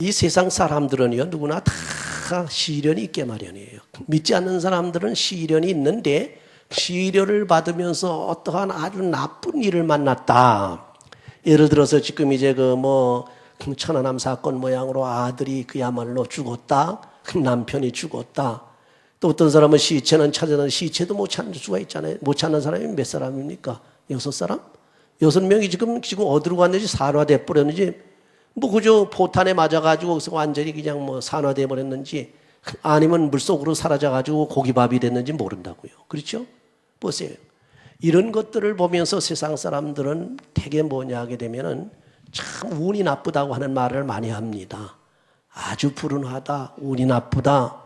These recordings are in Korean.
이 세상 사람들은요, 누구나 다 시련이 있게 마련이에요. 믿지 않는 사람들은 시련이 있는데 시련을 받으면서 어떠한 아주 나쁜 일을 만났다. 예를 들어서 지금 이제 천안함 사건 모양으로 아들이 그야말로 죽었다. 남편이 죽었다. 또 어떤 사람은 시체는 찾아다니 시체도 못 찾는 수가 있잖아요. 못 찾는 사람이 몇 사람입니까? 6사람? 6명이 지금 어디로 갔는지 산화돼 버렸는지 그저 포탄에 맞아가지고 완전히 그냥 산화돼 버렸는지 아니면 물속으로 사라져가지고 고기밥이 됐는지 모른다고요. 그렇죠? 보세요. 이런 것들을 보면서 세상 사람들은 되게 뭐냐 하게 되면은 참 운이 나쁘다고 하는 말을 많이 합니다. 아주 불운하다, 운이 나쁘다.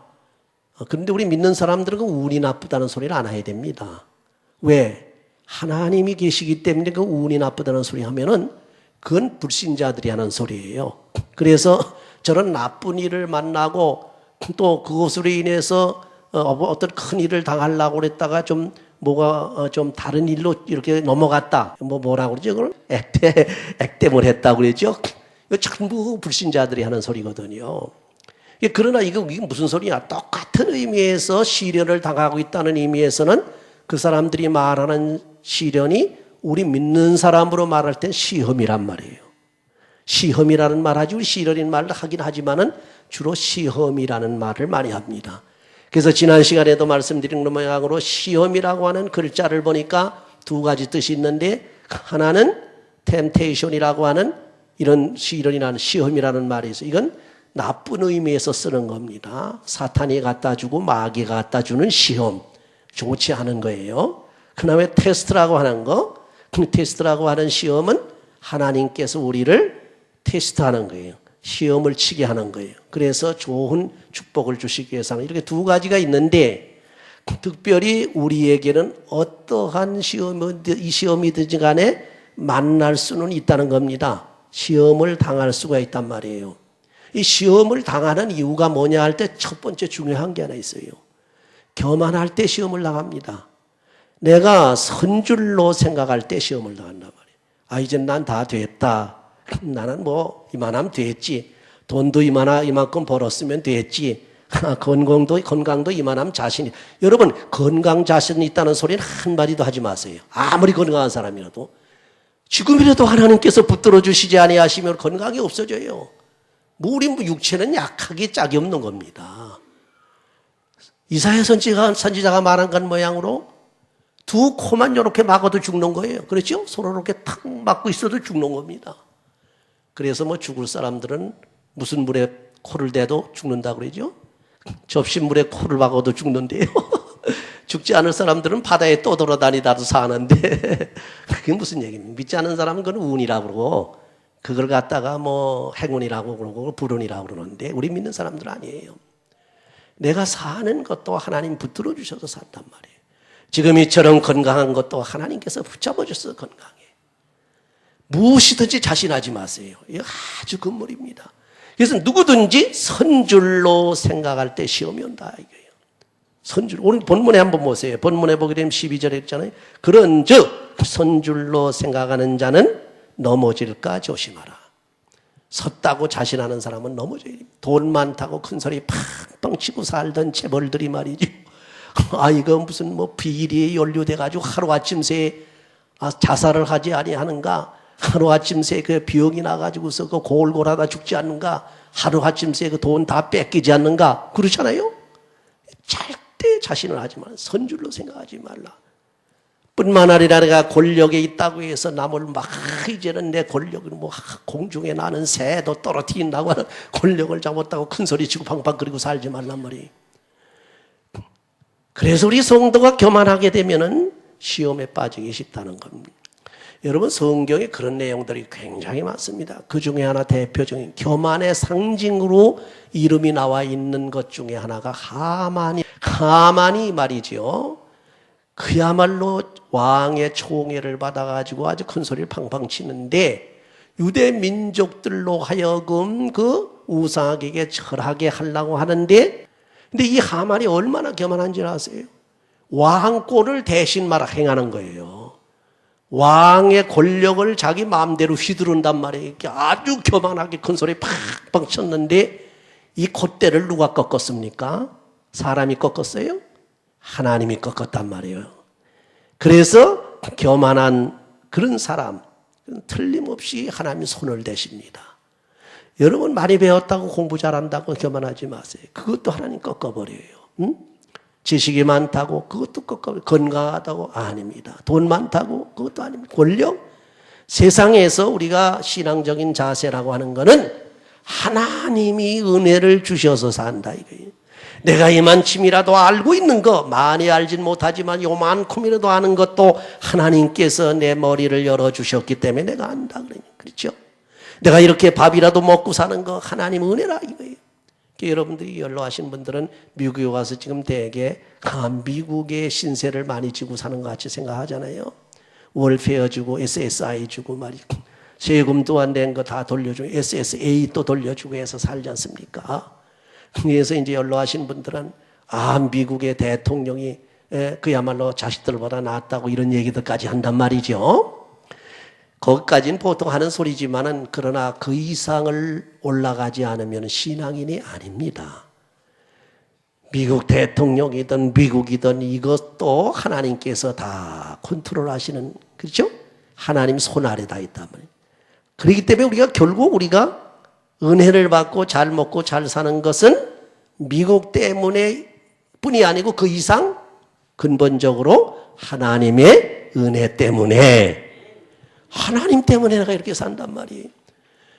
그런데 우리 믿는 사람들은 그 운이 나쁘다는 소리를 안 해야 됩니다. 왜? 하나님이 계시기 때문에 그 운이 나쁘다는 소리 하면은 그건 불신자들이 하는 소리예요. 그래서 저런 나쁜 일을 만나고 또 그것으로 인해서 어떤 큰 일을 당하려고 그랬다가 좀 다른 일로 이렇게 넘어갔다. 뭐라고 그러죠? 그걸 액땜을 했다고 그랬죠? 이거 전부 불신자들이 하는 소리거든요. 그러나 이게 무슨 소리냐? 똑같은 의미에서 시련을 당하고 있다는 의미에서는 그 사람들이 말하는 시련이 우리 믿는 사람으로 말할 땐 시험이란 말이에요. 시험이라는 말 하지 우리 시련이라는 말을 하긴 하지만은 주로 시험이라는 말을 많이 합니다. 그래서 지난 시간에도 말씀드린 모양으로 시험이라고 하는 글자를 보니까 두 가지 뜻이 있는데 하나는 temptation이라고 하는 이런 시련이라는 시험이라는 말이 있어요. 이건 나쁜 의미에서 쓰는 겁니다. 사탄이 갖다 주고 마귀가 갖다 주는 시험. 좋지 않은 거예요. 그다음에 테스트라고 하는 거. 테스트라고 하는 시험은 하나님께서 우리를 테스트하는 거예요. 시험을 치게 하는 거예요. 그래서 좋은 축복을 주시기 위해서 이렇게 두 가지가 있는데 특별히 우리에게는 어떠한 시험이든지 간에 만날 수는 있다는 겁니다. 시험을 당할 수가 있단 말이에요. 이 시험을 당하는 이유가 뭐냐 할 때 첫 번째 중요한 게 하나 있어요. 교만할 때 시험을 당합니다. 내가 선줄로 생각할 때 시험을 당한단 말이에요. 이제 난 다 됐다. 나는 이만하면 됐지. 돈도 이만큼 벌었으면 됐지. 건강도 이만하면 자신이. 여러분, 건강 자신이 있다는 소리는 한마디도 하지 마세요. 아무리 건강한 사람이라도. 지금이라도 하나님께서 붙들어 주시지 아니하시면 건강이 없어져요. 우리 육체는 약하게 짝이 없는 겁니다. 이사야 선지자가 말한 것 모양으로 두 코만 이렇게 막아도 죽는 거예요. 그렇죠? 서로 이렇게 탁 막고 있어도 죽는 겁니다. 그래서 죽을 사람들은 무슨 물에 코를 대도 죽는다고 그러죠? 접시물에 코를 박아도 죽는데요. 죽지 않을 사람들은 바다에 떠돌아다니다도 사는데 그게 무슨 얘기입니까? 믿지 않는 사람은 그건 운이라고 그러고 그걸 갖다가 행운이라고 그러고 불운이라고 그러는데 우리 믿는 사람들은 아니에요. 내가 사는 것도 하나님 붙들어 주셔서 산단 말이에요. 지금 이처럼 건강한 것도 하나님께서 붙잡아 주셔서 건강해. 무엇이든지 자신하지 마세요. 이거 아주 금물입니다. 그래서 누구든지 선줄로 생각할 때 시험이 온다 이거예요. 선줄. 오늘 본문에 한번 보세요. 본문에 보게 되면 12절에 있잖아요. 그런즉 선줄로 생각하는 자는 넘어질까 조심하라. 섰다고 자신하는 사람은 넘어져야 됩니다. 돈 많다고 큰 소리 팡팡 치고 살던 재벌들이 말이죠. 이거 무슨 비리에 연루돼가지고 하루아침 새에 자살을 하지 아니하는가? 하루아침 새에 그 병이 나가지고서 그 골골하다 죽지 않는가? 하루아침 새에 그 돈 다 뺏기지 않는가? 그렇잖아요? 절대 자신을 하지 말라. 선줄로 생각하지 말라. 뿐만 아니라 내가 권력에 있다고 해서 남을 이제는 내 권력을 공중에 나는 새도 떨어뜨린다고 하는 권력을 잡았다고 큰 소리 치고 팡팡거리고 살지 말란 말이에요. 그래서 우리 성도가 교만하게 되면은 시험에 빠지기 쉽다는 겁니다. 여러분 성경에 그런 내용들이 굉장히 많습니다. 그 중에 하나 대표적인 교만의 상징으로 이름이 나와 있는 것 중에 하나가 하만이 말이죠. 그야말로 왕의 총애를 받아가지고 아주 큰 소리를 팡팡 치는데 유대 민족들로 하여금 그 우상에게 절하게 하려고 하는데 근데 이 하만이 얼마나 교만한지 아세요? 왕권을 대신 행하는 거예요. 왕의 권력을 자기 마음대로 휘두른단 말이에요. 이렇게 아주 교만하게 큰 소리 팍팍 쳤는데 이 콧대를 누가 꺾었습니까? 사람이 꺾었어요? 하나님이 꺾었단 말이에요. 그래서 교만한 그런 사람 틀림없이 하나님이 손을 대십니다. 여러분 많이 배웠다고 공부 잘한다고 교만하지 마세요. 그것도 하나님 꺾어버려요. 응? 지식이 많다고 그것도 꺾어버려요. 건강하다고 아닙니다. 돈 많다고 그것도 아닙니다. 권력? 세상에서 우리가 신앙적인 자세라고 하는 거는 하나님이 은혜를 주셔서 산다 이거예요. 내가 이만큼이라도 알고 있는 거 많이 알진 못하지만 요만큼이라도 아는 것도 하나님께서 내 머리를 열어주셨기 때문에 내가 안다 그러니까 그렇죠? 내가 이렇게 밥이라도 먹고 사는 거 하나님 은혜라 이거예요. 여러분들이 연로하신 분들은 미국에 와서 지금 대개 미국의 신세를 많이 지고 사는 것 같이 생각하잖아요. 월페어 주고 SSI 주고 말이고 세금도 안 낸 거 다 돌려주고 SSA 또 돌려주고 해서 살지 않습니까? 그래서 이제 연로하신 분들은 미국의 대통령이 그야말로 자식들보다 낫다고 이런 얘기들까지 한단 말이죠. 거기까지는 보통 하는 소리지만은 그러나 그 이상을 올라가지 않으면 신앙인이 아닙니다. 미국 대통령이든 미국이든 이것도 하나님께서 다 컨트롤하시는 그렇죠? 하나님 손 아래 다 있단 말이에요. 그렇기 때문에 우리가 결국 우리가 은혜를 받고 잘 먹고 잘 사는 것은 미국 때문에 뿐이 아니고 그 이상 근본적으로 하나님의 은혜 때문에 하나님 때문에 내가 이렇게 산단 말이에요.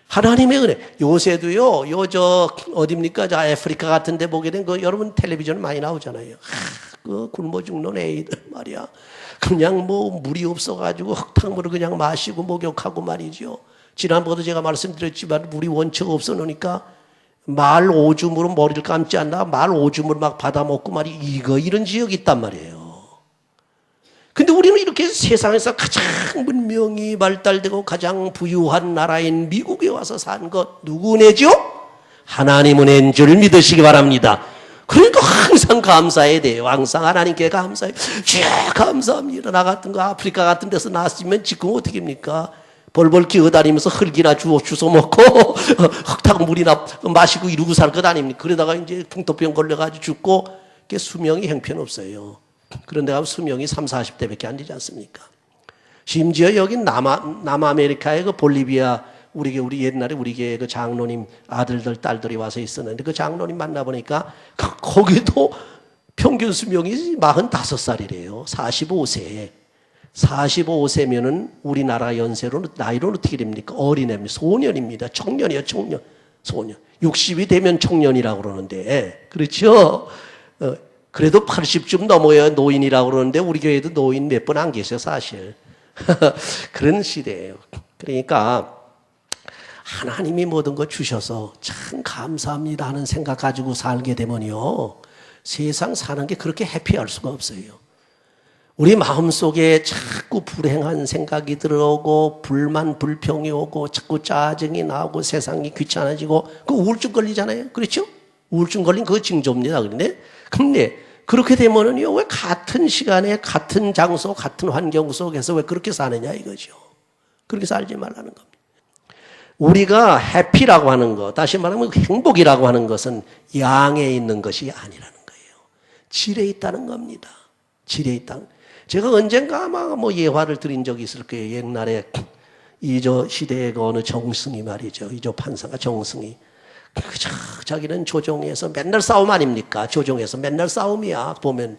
하나님의 은혜. 요새도요, 어딥니까? 아프리카 같은 데 보게 된 거 여러분 텔레비전 많이 나오잖아요. 그 굶어 죽는 애들 말이야. 그냥 물이 없어가지고 흙탕물을 그냥 마시고 목욕하고 말이죠. 지난번에도 제가 말씀드렸지만 물이 원처가 없어 놓으니까 말 오줌으로 머리를 감지 않나 말 오줌을 막 받아먹고 이런 지역이 있단 말이에요. 근데 우리는 이렇게 세상에서 가장 문명이 발달되고 가장 부유한 나라인 미국에 와서 산 것 누구 은혜죠? 하나님 은혜인 줄 믿으시기 바랍니다. 그러니까 항상 감사해야 돼요. 항상 하나님께 감사해요. 감사합니다. 나 같은 거 아프리카 같은 데서 나왔으면 지금 어떻게 합니까? 벌벌 기어다니면서 흙이나 주워 먹고 흙탕물이나 마시고 이러고 살 것 아닙니까? 그러다가 이제 풍토병 걸려가지고 죽고 수명이 형편없어요. 그런데 수명이 30, 40대밖에 안 되지 않습니까? 심지어 여기 남아메리카의 그 볼리비아 우리 옛날에 우리 교회 그 장로님 아들들 딸들이 와서 있었는데 그 장로님 만나보니까 거기도 평균 수명이 45살이래요. 45세. 45세면은 우리나라 나이로는 어떻게 됩니까? 어린애입니다. 소년입니다. 청년이에요, 청년. 소년. 60이 되면 청년이라고 그러는데, 그렇죠? 그래도 80쯤 넘어야 노인이라고 그러는데 우리 교회도 노인 몇 분 안 계세요, 사실. 그런 시대예요. 그러니까 하나님이 모든 거 주셔서 참 감사합니다 하는 생각 가지고 살게 되면요. 세상 사는 게 그렇게 해피할 수가 없어요. 우리 마음속에 자꾸 불행한 생각이 들어오고 불만 불평이 오고 자꾸 짜증이 나오고 세상이 귀찮아지고 그 우울증 걸리잖아요. 그렇죠? 우울증 걸린 그거 징조입니다. 근데 그렇게 되면은요, 왜 같은 시간에 같은 장소 같은 환경 속에서 왜 그렇게 사느냐 이거죠. 그렇게 살지 말라는 겁니다. 우리가 해피라고 하는 것, 다시 말하면 행복이라고 하는 것은 양에 있는 것이 아니라는 거예요. 질에 있다는 겁니다. 질에 있다. 제가 언젠가 아마 예화를 드린 적이 있을 거예요. 옛날에 이조 시대의 그 어느 정승이 말이죠. 이조 판사가 정승이. 자기는 조정에서 맨날 싸움 아닙니까? 조정에서 맨날 싸움이야. 보면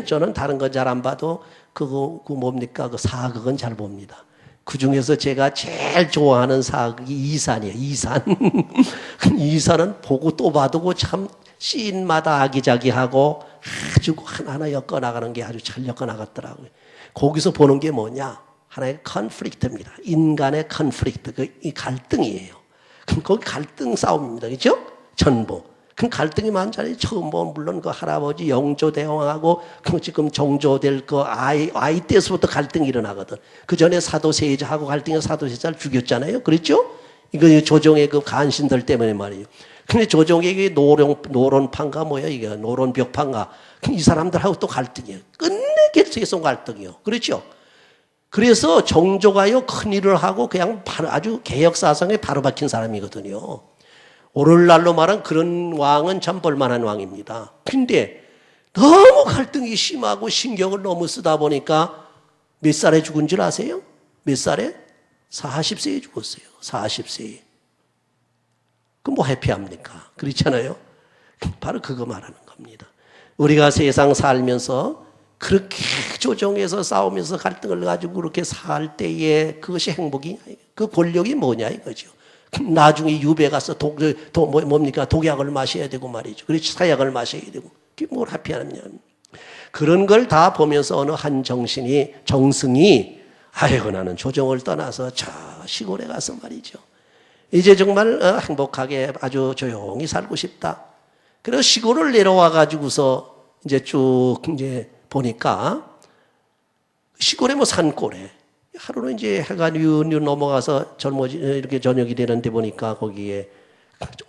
저는 다른 건 잘 안 봐도 그거 뭡니까? 그 사극은 잘 봅니다. 그 중에서 제가 제일 좋아하는 사극이 이산이에요. 이산. 이산은 보고 또 봐도 참 씬마다 아기자기하고 아주 하나하나 엮어나가는 게 아주 잘 엮어나갔더라고요. 거기서 보는 게 뭐냐? 하나의 컨플릭트입니다. 인간의 컨플릭트, 이 갈등이에요. 거기 갈등 싸움입니다. 그죠? 전부. 그 갈등이 많잖아요. 처음 보면 물론 그 할아버지 영조대왕하고 그 지금 정조될 그 아이 때서부터 갈등이 일어나거든. 그 전에 사도세자하고 갈등해 사도세자를 죽였잖아요. 그랬죠? 이거 조정의 그 간신들 때문에 말이에요. 근데 조정의 노론판가 뭐야 이게 노론벽판가 이 사람들하고 또 갈등이에요. 끝내게 계속 갈등이요. 그렇죠? 그래서 정조가요, 큰일을 하고 그냥 바로 아주 개혁사상에 바로 박힌 사람이거든요. 오늘날로 말한 그런 왕은 참 볼만한 왕입니다. 근데 너무 갈등이 심하고 신경을 너무 쓰다 보니까 몇 살에 죽은 줄 아세요? 몇 살에? 40세에 죽었어요. 40세에. 그럼 뭐 해피합니까? 그렇잖아요. 바로 그거 말하는 겁니다. 우리가 세상 살면서 그렇게 조정해서 싸우면서 갈등을 가지고 그렇게 살 때에 그것이 행복이냐, 그 권력이 뭐냐 이거죠. 나중에 유배 가서 뭡니까? 독약을 마셔야 되고 말이죠. 그렇지, 사약을 마셔야 되고. 그게 뭘 해피하느냐. 그런 걸 다 보면서 어느 한 정승이 아이고 나는 조정을 떠나서 저 시골에 가서 말이죠. 이제 정말 행복하게 아주 조용히 살고 싶다. 그래서 시골을 내려와 가지고서 이제 쭉 이제 보니까 시골에 뭐 산골에 하루는 이제 해가 뉴 넘어가서 이렇게 저녁이 되는데 보니까 거기에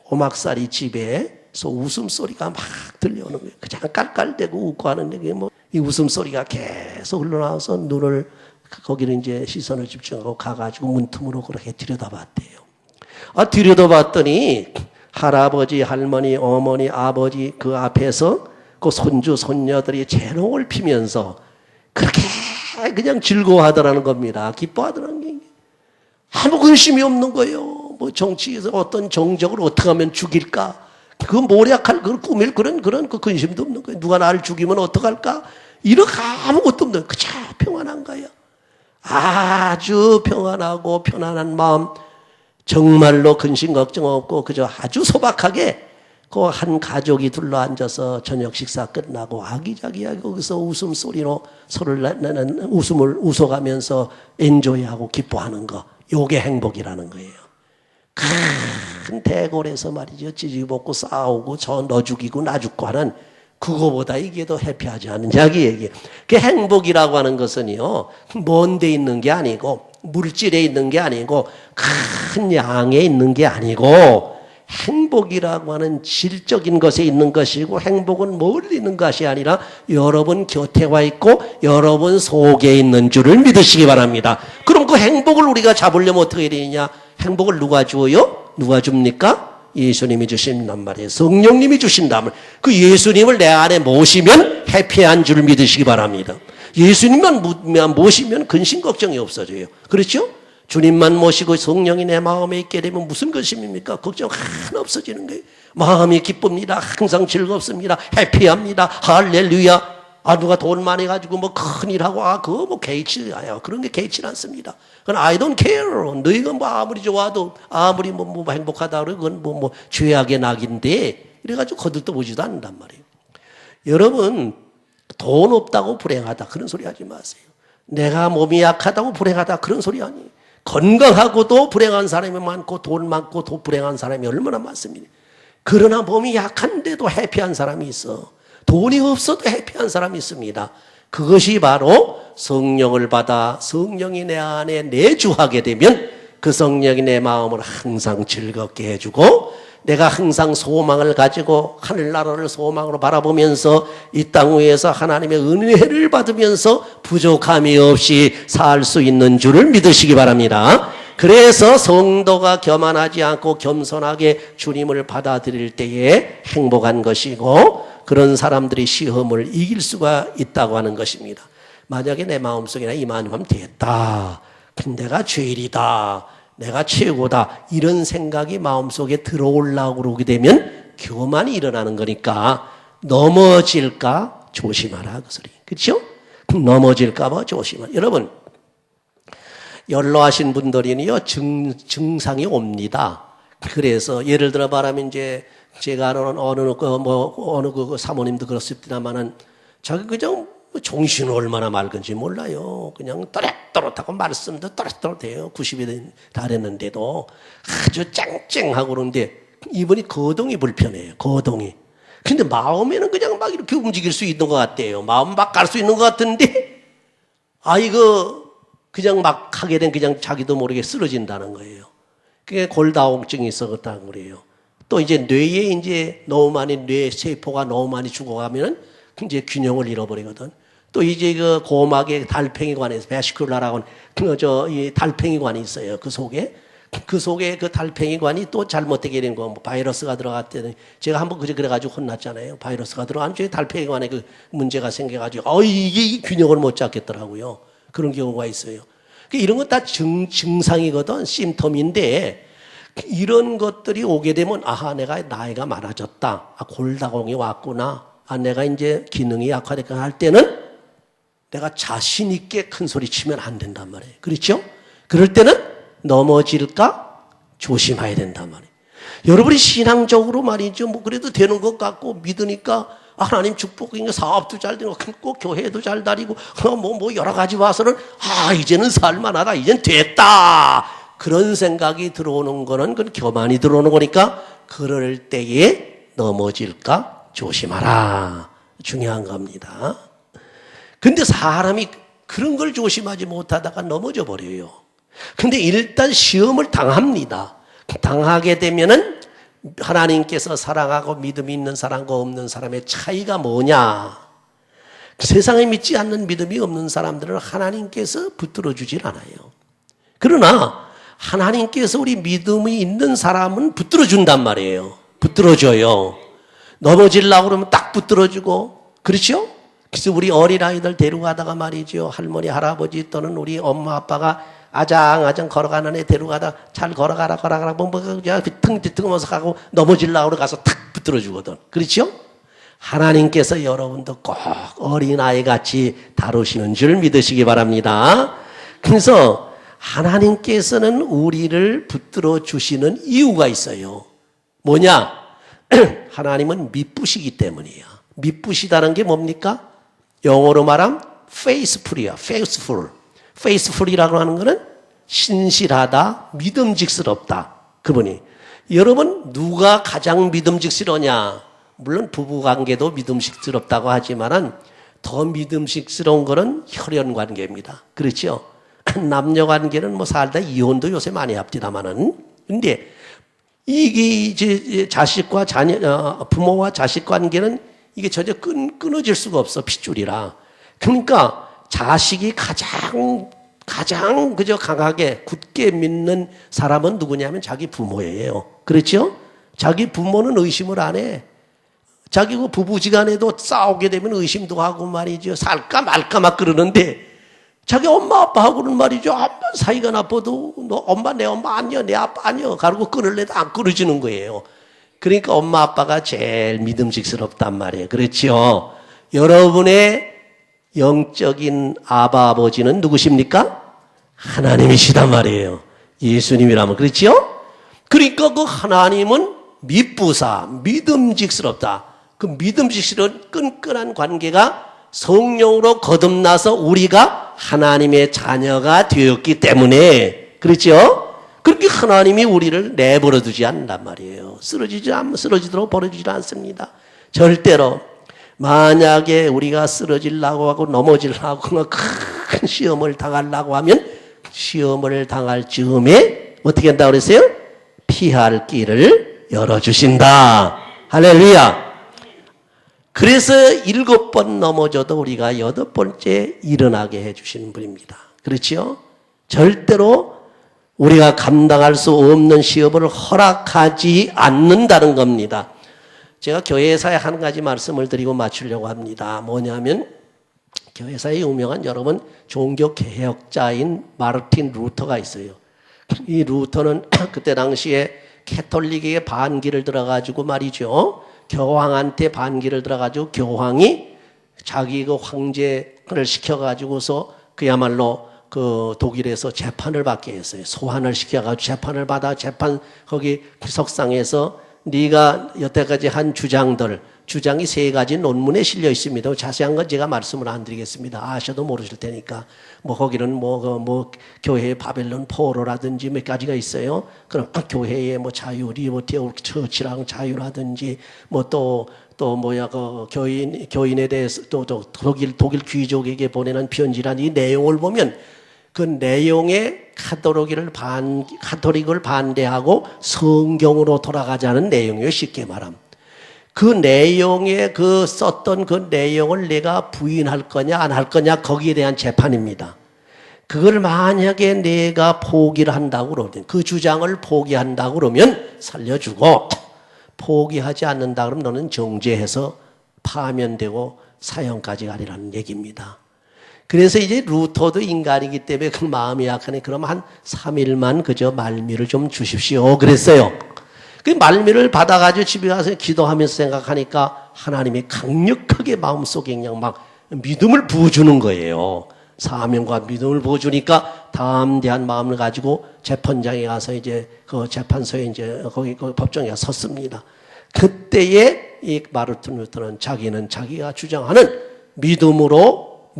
오막살이 집에서 웃음소리가 막 들려오는 거예요. 그냥 깔깔대고 웃고 하는데 그게 뭐 이 웃음소리가 계속 흘러나와서 눈을 거기는 이제 시선을 집중하고 가가지고 문틈으로 그렇게 들여다봤대요. 들여다봤더니 할아버지, 할머니, 어머니, 아버지 그 앞에서 그 손주, 손녀들이 재롱을 피면서 그렇게 그냥 즐거워하더라는 겁니다. 기뻐하더라는 게. 아무 근심이 없는 거예요. 뭐 정치에서 어떤 정적을 어떻게 하면 죽일까? 그 모략할, 그 꾸밀 그런 그 근심도 없는 거예요. 누가 나를 죽이면 어떡할까? 이렇게 아무것도 없는 거예요. 그저 평안한 거예요. 아주 평안하고 편안한 마음. 정말로 근심 걱정 없고 그저 아주 소박하게 그 한 가족이 둘러앉아서 저녁 식사 끝나고 아기자기하게 거기서 웃음소리로 서로를 웃음을 웃어가면서 엔조이하고 기뻐하는 거. 요게 행복이라는 거예요. 큰 대궐에서 말이죠. 찌집먹고 싸우고 너 죽이고 나 죽고 하는 그거보다 이게 더 해피하지 않느냐 이 얘기예요. 그 행복이라고 하는 것은요. 먼 데 있는 게 아니고 물질에 있는 게 아니고 큰 양에 있는 게 아니고 행복이라고 하는 질적인 것에 있는 것이고 행복은 멀리 있는 것이 아니라 여러분 곁에 와 있고 여러분 속에 있는 줄을 믿으시기 바랍니다. 그럼 그 행복을 우리가 잡으려면 어떻게 되느냐? 행복을 누가 주어요? 누가 줍니까? 예수님이 주신단 말이에요. 성령님이 주신단 말이에요. 그 예수님을 내 안에 모시면 해피한 줄 믿으시기 바랍니다. 예수님만 모시면 근심 걱정이 없어져요. 그렇죠? 주님만 모시고 성령이 내 마음에 있게 되면 무슨 근심입니까? 걱정 하나 없어지는 거예요. 마음이 기쁩니다. 항상 즐겁습니다. 해피합니다. 할렐루야. 누가 돈 많이 가지고 뭐 큰일하고 그거 뭐 개의치 그런 게 개의치 않습니다. 그건 I don't care. 너희가 뭐 아무리 좋아도 아무리 뭐 행복하다 그러고 그건 뭐 죄악의 낙인데 이래가지고 거들떠보지도 않는단 말이에요. 여러분 돈 없다고 불행하다 그런 소리 하지 마세요. 내가 몸이 약하다고 불행하다 그런 소리 아니에요. 건강하고도 불행한 사람이 많고 돈 많고 도 불행한 사람이 얼마나 많습니다. 그러나 몸이 약한데도 해피한 사람이 있어. 돈이 없어도 해피한 사람이 있습니다. 그것이 바로 성령을 받아 성령이 내 안에 내주하게 되면 그 성령이 내 마음을 항상 즐겁게 해주고 내가 항상 소망을 가지고 하늘나라를 소망으로 바라보면서 이 땅 위에서 하나님의 은혜를 받으면서 부족함이 없이 살 수 있는 줄을 믿으시기 바랍니다. 그래서 성도가 교만하지 않고 겸손하게 주님을 받아들일 때에 행복한 것이고 그런 사람들이 시험을 이길 수가 있다고 하는 것입니다. 만약에 내 마음속에 이만하면 됐다. 내가 죄인이다. 내가 최고다. 이런 생각이 마음속에 들어오려고 그러게 되면 교만이 일어나는 거니까 넘어질까 조심하라 그 소리. 그렇죠? 넘어질까 봐 조심하라. 여러분 연로하신 분들이요 증상이 옵니다. 그래서 예를 들어 말하면 이제 제가 아는 어느 그 사모님도 그렇습니다만은 자기 그냥 정신은 얼마나 맑은지 몰라요. 그냥 또렷또렷하고 말씀도 또렷또렷해요. 90이 다 됐는데도 아주 쨍쨍하고 그런데 이분이 거동이 불편해요. 거동이. 근데 마음에는 그냥 막 이렇게 움직일 수 있는 것 같아요. 마음 막 갈 수 있는 것 같은데 이거 그냥 막 하게 된 그냥 자기도 모르게 쓰러진다는 거예요. 그게 골다공증이 있었다고 그래요. 또 이제 뇌에 이제 너무 많이 뇌 세포가 너무 많이 죽어가면은 이제 균형을 잃어버리거든. 또 이제 그 고막의 달팽이관에서 베시큘라라고 이 달팽이관이 있어요. 그 속에 그 달팽이관이 또 잘못되게 된 거, 뭐 바이러스가 들어갔더니 제가 한번 그래가지고 혼났잖아요. 바이러스가 들어간 쪽에 달팽이관에 그 문제가 생겨가지고 이게 균형을 못 잡겠더라고요. 그런 경우가 있어요. 이런 건 다 증상이거든, 심텀인데 이런 것들이 오게 되면 내가 나이가 많아졌다, 골다공이 왔구나, 내가 이제 기능이 약화됐구나 할 때는 내가 자신 있게 큰 소리 치면 안 된단 말이에요. 그렇죠? 그럴 때는 넘어질까 조심해야 된단 말이에요. 여러분이 신앙적으로 말이죠, 뭐 그래도 되는 것 같고 믿으니까 하나님 축복이니까 사업도 잘 되고 꼭 교회도 잘 다니고 뭐 여러 가지 와서는 이제는 살만하다, 이젠 됐다, 그런 생각이 들어오는 거는 그건 교만이 들어오는 거니까 그럴 때에 넘어질까 조심하라, 중요한 겁니다. 근데 사람이 그런 걸 조심하지 못하다가 넘어져 버려요. 근데 일단 시험을 당합니다. 당하게 되면은 하나님께서 사랑하고 믿음이 있는 사람과 없는 사람의 차이가 뭐냐? 세상에 믿지 않는 믿음이 없는 사람들은 하나님께서 붙들어 주질 않아요. 그러나 하나님께서 우리 믿음이 있는 사람은 붙들어 준단 말이에요. 붙들어 줘요. 넘어지려고 그러면 딱 붙들어 주고, 그렇죠? 그래서 우리 어린아이들 데려가다가 말이죠, 할머니 할아버지 또는 우리 엄마 아빠가 아장아장 걸어가는 애 데려가다 잘 걸어가라 뭐 뒤뚱뒤뚱하면서 가고 넘어지려고 가서 탁 붙들어 주거든. 그렇죠? 하나님께서 여러분도 꼭 어린아이 같이 다루시는 줄 믿으시기 바랍니다. 그래서 하나님께서는 우리를 붙들어 주시는 이유가 있어요. 뭐냐? 하나님은 미쁘시기 때문이에요. 미쁘시다는 게 뭡니까? 영어로 말하면 faithful이야. faithful이라고 하는 것은 신실하다, 믿음직스럽다. 그분이. 여러분, 누가 가장 믿음직스러냐? 물론 부부관계도 믿음직스럽다고 하지만은 더 믿음직스러운 것은 혈연관계입니다. 그렇죠? 남녀관계는 뭐 살다 이혼도 요새 많이 합디다마는. 근데 이게 이제 자식과 자녀, 부모와 자식 관계는 이게 전혀 끊어질 수가 없어, 핏줄이라. 그러니까 자식이 가장 그저 강하게 굳게 믿는 사람은 누구냐면 자기 부모예요. 그렇죠? 자기 부모는 의심을 안 해. 자기 그 부부지간에도 싸우게 되면 의심도 하고 말이죠. 살까 말까 막 그러는데 자기 엄마 아빠하고는 말이죠, 한번 사이가 나빠도 너 엄마 내 엄마 아니야, 내 아빠 아니야, 가르고 끊을래도 안 끊어지는 거예요. 그러니까 엄마 아빠가 제일 믿음직스럽단 말이에요. 그렇죠? 여러분의 영적인 아바 아버지는 누구십니까? 하나님이시단 말이에요. 예수님이라면. 그렇죠? 그러니까 그 하나님은 미쁘사, 믿음직스럽다. 그 믿음직스러운 끈끈한 관계가 성령으로 거듭나서 우리가 하나님의 자녀가 되었기 때문에, 그렇죠? 그렇게 하나님이 우리를 내버려 두지 않는단 말이에요. 쓰러지도록 버려주지 않습니다. 절대로. 만약에 우리가 쓰러지려고 하고 넘어지려고 하고 큰 시험을 당하려고 하면 시험을 당할 즈음에 어떻게 한다고 그랬어요? 피할 길을 열어주신다. 할렐루야. 그래서 7번 넘어져도 우리가 8번째 일어나게 해주시는 분입니다. 그렇죠? 절대로 우리가 감당할 수 없는 시험을 허락하지 않는다는 겁니다. 제가 교회사에 한 가지 말씀을 드리고 마치려고 합니다. 뭐냐면 교회사에 유명한 여러분 종교개혁자인 마르틴 루터가 있어요. 이 루터는 그때 당시에 캐톨릭의 반기를 들어가지고 말이죠, 교황한테 반기를 들어가지고 교황이 자기 그 황제를 시켜가지고서 그야말로 그 독일에서 재판을 받게 했어요. 소환을 시켜가지고 재판을 받아 거기 석상에서 네가 여태까지 한 주장이 3가지 논문에 실려 있습니다. 자세한 건 제가 말씀을 안 드리겠습니다. 아셔도 모르실 테니까. 거기는 교회의 바벨론 포로라든지 몇 가지가 있어요. 그럼 교회의 자유, 리버티 오브 처치랑 자유라든지 교인에 대해서 또 독일 귀족에게 보내는 편지란 이 내용을 보면 그 내용에 카톨릭을 반대하고 성경으로 돌아가자는 내용이에요. 쉽게 말하면. 그 내용에 썼던 그 내용을 내가 부인할 거냐 안 할 거냐 거기에 대한 재판입니다. 그걸 만약에 내가 포기를 한다고 그러면 그 주장을 포기한다고 그러면 살려주고 포기하지 않는다 그러면 너는 정죄해서 파면되고 사형까지 가리라는 얘기입니다. 그래서 이제 루터도 인간이기 때문에 그 마음이 약하니 그럼 한 3일만 그저 말미를 좀 주십시오 그랬어요. 그 말미를 받아가지고 집에 가서 기도하면서 생각하니까 하나님이 강력하게 마음속에 그냥 막 믿음을 부어주는 거예요. 사명과 믿음을 부어주니까 담대한 마음을 가지고 재판장에 가서 이제 그 재판소에 이제 거기 법정에 섰습니다. 그때에 이 마르틴 루터는 자기는 자기가 주장하는 믿음으로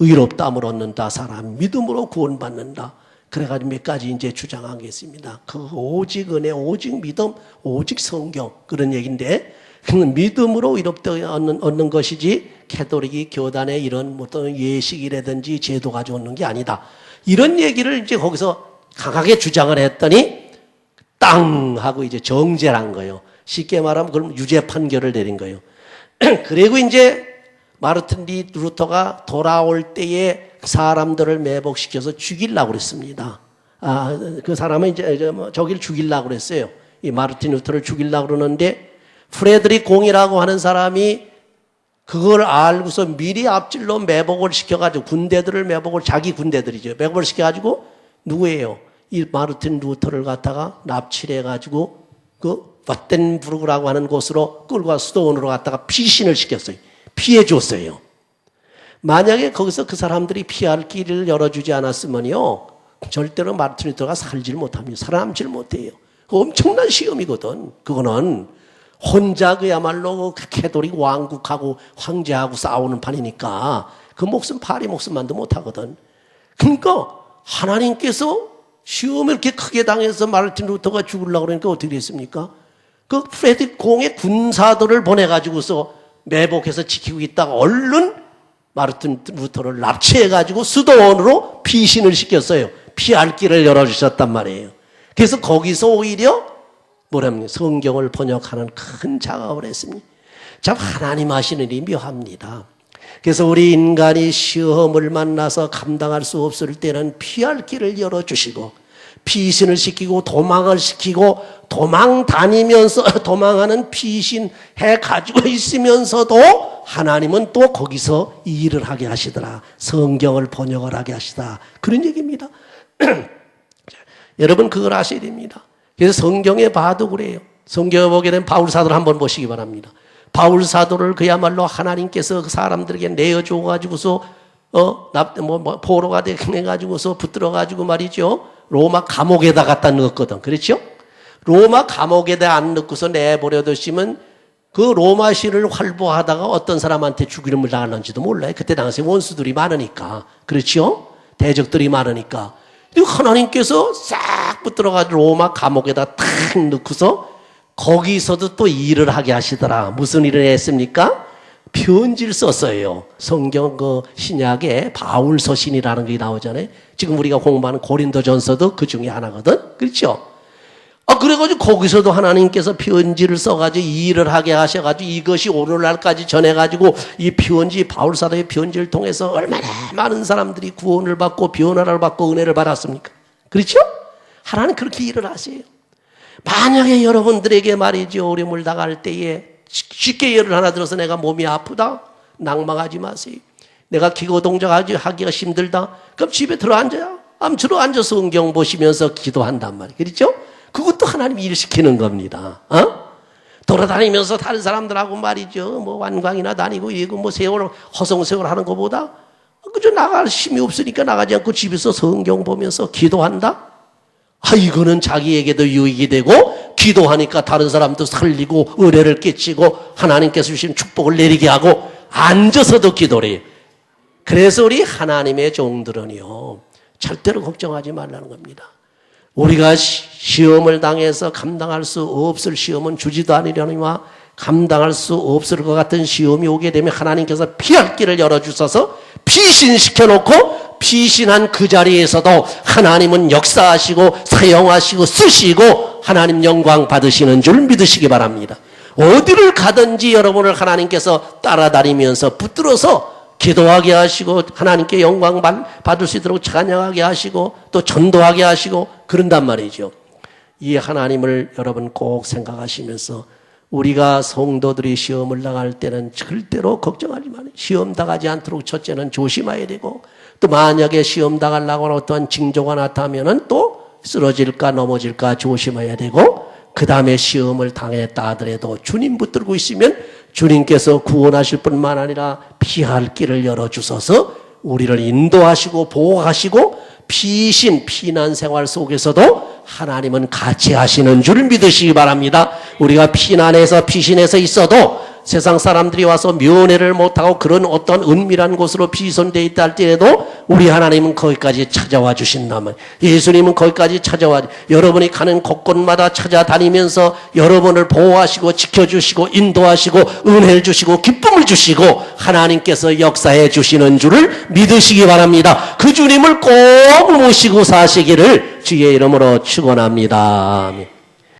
의롭다함을 얻는다. 사람 믿음으로 구원받는다. 그래가지고 몇 가지 이제 주장한 게 있습니다. 그 오직 은혜, 오직 믿음, 오직 성경 그런 얘기인데 믿음으로 의롭다 얻는 것이지 캐톨릭이 교단의 이런 어떤 예식이라든지 제도 가지고 얻는 게 아니다. 이런 얘기를 이제 거기서 강하게 주장을 했더니 땅 하고 이제 정죄를 한 거예요. 쉽게 말하면 그럼 유죄 판결을 내린 거예요. 그리고 이제 마르틴 루터가 돌아올 때에 사람들을 매복시켜서 죽이려고 그랬습니다. 그 사람은 이제 저기를 죽이려고 그랬어요. 이 마르틴 루터를 죽이려고 그러는데 프레드릭 공이라고 하는 사람이 그걸 알고서 미리 앞질러 매복을 시켜가지고 군대들을 자기 군대들이죠. 매복을 시켜가지고 누구예요? 이 마르틴 루터를 갖다가 납치를 해가지고 그 바텐부르크라고 하는 곳으로 끌고 와 수도원으로 갔다가 피신을 시켰어요. 피해 줬어요. 만약에 거기서 그 사람들이 피할 길을 열어주지 않았으면요, 절대로 마르틴 루터가 살질 못합니다. 살아남질 못해요. 엄청난 시험이거든. 그거는 혼자 그야말로 캐톨릭 왕국하고 황제하고 싸우는 판이니까 그 목숨 파리 목숨만도 못하거든. 그러니까 하나님께서 시험을 이렇게 크게 당해서 마르틴 루터가 죽으려고 그러니까 어떻게 됐습니까? 그 프레드릭 공의 군사들을 보내가지고서 매복해서 지키고 있다가 얼른 마르틴 루터를 납치해가지고 수도원으로 피신을 시켰어요. 피할 길을 열어주셨단 말이에요. 그래서 거기서 오히려 뭐랍니까? 성경을 번역하는 큰 작업을 했습니다. 참 하나님 하시는 일이 묘합니다. 그래서 우리 인간이 시험을 만나서 감당할 수 없을 때는 피할 길을 열어주시고 피신을 시키고 도망을 시키고 도망 다니면서 도망하는 피신 해가지고 있으면서도 하나님은 또 거기서 일을 하게 하시더라. 성경을 번역을 하게 하시다. 그런 얘기입니다. 여러분 그걸 아셔야 됩니다. 그래서 성경에 봐도 그래요. 성경에 보게 되면 바울 사도를 한번 보시기 바랍니다. 바울 사도를 그야말로 하나님께서 그 사람들에게 내어줘 가지고서 포로가 돼 가지고서 붙들어 가지고 말이죠. 로마 감옥에다 갖다 넣었거든. 그렇죠? 로마 감옥에다 안 넣고서 내버려 두시면 그 로마시를 활보하다가 어떤 사람한테 죽이름을 당하는지도 몰라요. 그때 당시에 원수들이 많으니까. 그렇죠? 대적들이 많으니까. 하나님께서 싹 붙들어가지고 로마 감옥에다 탁 넣고서 거기서도 또 일을 하게 하시더라. 무슨 일을 했습니까? 편지를 썼어요. 성경 그 신약에 바울 서신이라는 게 나오잖아요. 지금 우리가 공부하는 고린도전서도 그 중에 하나거든. 그렇죠? 그래가지고 거기서도 하나님께서 편지를 써가지고 일을 하게 하셔가지고 이것이 오늘날까지 전해가지고 이 편지, 바울 사도의 편지를 통해서 얼마나 많은 사람들이 구원을 받고 변화를 받고 은혜를 받았습니까? 그렇죠? 하나님 그렇게 일을 하세요. 만약에 여러분들에게 말이죠, 어려움을 당할 때에 쉽게 예를 하나 들어서 내가 몸이 아프다? 낭망하지 마세요. 내가 기도 동작하기가 힘들다? 그럼 집에 들어앉아요. 들어앉아서 성경 보시면서 기도한단 말이에요. 그렇죠? 그것도 하나님이 일시키는 겁니다. 돌아다니면서 다른 사람들하고 말이죠. 뭐 완광이나 다니고 이거 뭐 세월 허송세월 하는 것보다 그저 나갈 힘이 없으니까 나가지 않고 집에서 성경 보면서 기도한다? 이거는 자기에게도 유익이 되고 기도하니까 다른 사람도 살리고 은혜를 끼치고 하나님께서 주신 축복을 내리게 하고 앉아서도 기도를 해요. 그래서 우리 하나님의 종들은요 절대로 걱정하지 말라는 겁니다. 우리가 시험을 당해서 감당할 수 없을 시험은 주지도 않으려니와 감당할 수 없을 것 같은 시험이 오게 되면 하나님께서 피할 길을 열어주셔서 피신시켜놓고 피신한 그 자리에서도 하나님은 역사하시고 사용하시고 쓰시고 하나님 영광 받으시는 줄 믿으시기 바랍니다. 어디를 가든지 여러분을 하나님께서 따라다니면서 붙들어서 기도하게 하시고 하나님께 영광 받을 수 있도록 찬양하게 하시고 또 전도하게 하시고 그런단 말이죠. 이 하나님을 여러분 꼭 생각하시면서 우리가 성도들이 시험을 나갈 때는 절대로 걱정하지 마세요. 시험 당하지 않도록 첫째는 조심해야 되고 또 만약에 시험 당하려고 하는 어떠한 징조가 나타나면은 또 쓰러질까 넘어질까 조심해야 되고 그 다음에 시험을 당했다 하더라도 주님 붙들고 있으면 주님께서 구원하실 뿐만 아니라 피할 길을 열어주셔서 우리를 인도하시고 보호하시고 피난 생활 속에서도 하나님은 같이 하시는 줄 믿으시기 바랍니다. 우리가 피난에서 피신해서 있어도 세상 사람들이 와서 면회를 못하고 그런 어떤 은밀한 곳으로 비선되어 있다 할지라도 우리 하나님은 거기까지 찾아와 주신다면 예수님은 거기까지 찾아와 여러분이 가는 곳곳마다 찾아다니면서 여러분을 보호하시고 지켜주시고 인도하시고 은혜를 주시고 기쁨을 주시고 하나님께서 역사해 주시는 줄을 믿으시기 바랍니다. 그 주님을 꼭 모시고 사시기를 주의 이름으로 축원합니다. 아멘.